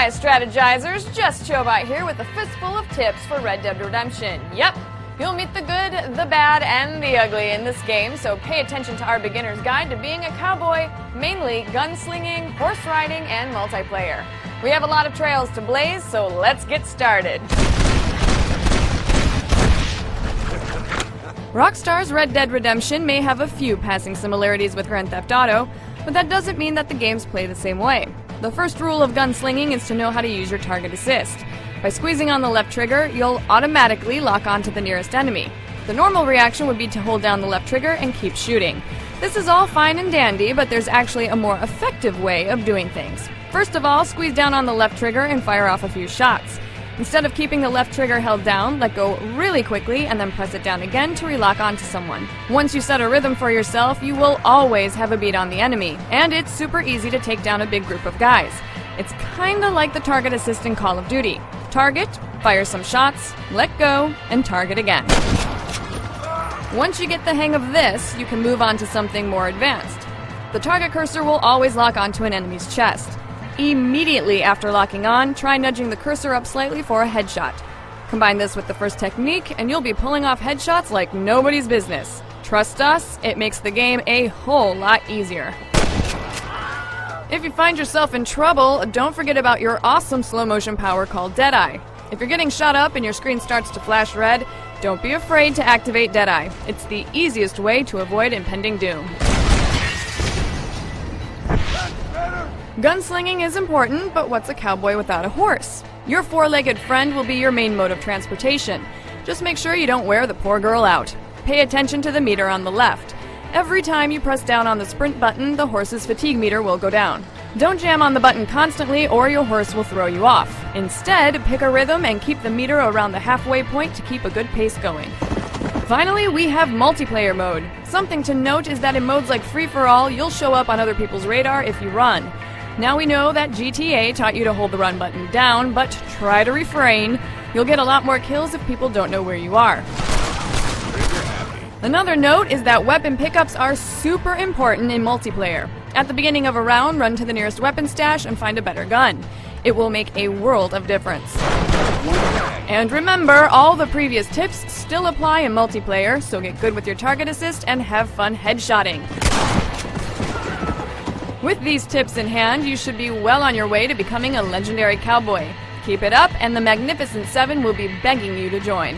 Hi, Strategizers! Just Chobot here with a fistful of tips for Red Dead Redemption. Yep, you'll meet the good, the bad, and the ugly in this game, so pay attention to our beginner's guide to being a cowboy, mainly gunslinging, horse riding, and multiplayer. We have a lot of trails to blaze, so let's get started. Rockstar's Red Dead Redemption may have a few passing similarities with Grand Theft Auto, but that doesn't mean that the games play the same way. The first rule of gunslinging is to know how to use your target assist. By squeezing on the left trigger, you'll automatically lock onto the nearest enemy. The normal reaction would be to hold down the left trigger and keep shooting. This is all fine and dandy, but there's actually a more effective way of doing things. First of all, squeeze down on the left trigger and fire off a few shots. Instead of keeping the left trigger held down, let go really quickly and then press it down again to relock onto someone. Once you set a rhythm for yourself, you will always have a beat on the enemy, and it's super easy to take down a big group of guys. It's kinda like the target assist in Call of Duty. Target, fire some shots, let go, and target again. Once you get the hang of this, you can move on to something more advanced. The target cursor will always lock onto an enemy's chest. Immediately after locking on, try nudging the cursor up slightly for a headshot. Combine this with the first technique, and you'll be pulling off headshots like nobody's business. Trust us, it makes the game a whole lot easier. If you find yourself in trouble, don't forget about your awesome slow motion power called Deadeye. If you're getting shot up and your screen starts to flash red, don't be afraid to activate Deadeye. It's the easiest way to avoid impending doom. Gunslinging is important, but what's a cowboy without a horse? Your four-legged friend will be your main mode of transportation. Just make sure you don't wear the poor girl out. Pay attention to the meter on the left. Every time you press down on the sprint button, the horse's fatigue meter will go down. Don't jam on the button constantly or your horse will throw you off. Instead, pick a rhythm and keep the meter around the halfway point to keep a good pace going. Finally, we have multiplayer mode. Something to note is that in modes like free-for-all, you'll show up on other people's radar if you run. Now we know that GTA taught you to hold the run button down, but try to refrain. You'll get a lot more kills if people don't know where you are. Another note is that weapon pickups are super important in multiplayer. At the beginning of a round, run to the nearest weapon stash and find a better gun. It will make a world of difference. And remember, all the previous tips still apply in multiplayer, so get good with your target assist and have fun headshotting. With these tips in hand, you should be well on your way to becoming a legendary cowboy. Keep it up, and the Magnificent Seven will be begging you to join.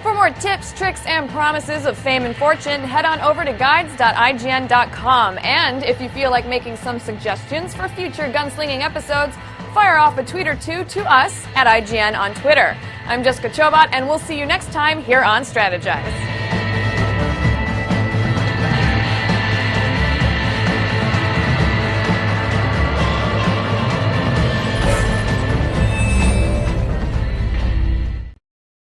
For more tips, tricks, and promises of fame and fortune, head on over to guides.ign.com. And if you feel like making some suggestions for future gunslinging episodes, fire off a tweet or two to us at IGN on Twitter. I'm Jessica Chobot, and we'll see you next time here on Strategize.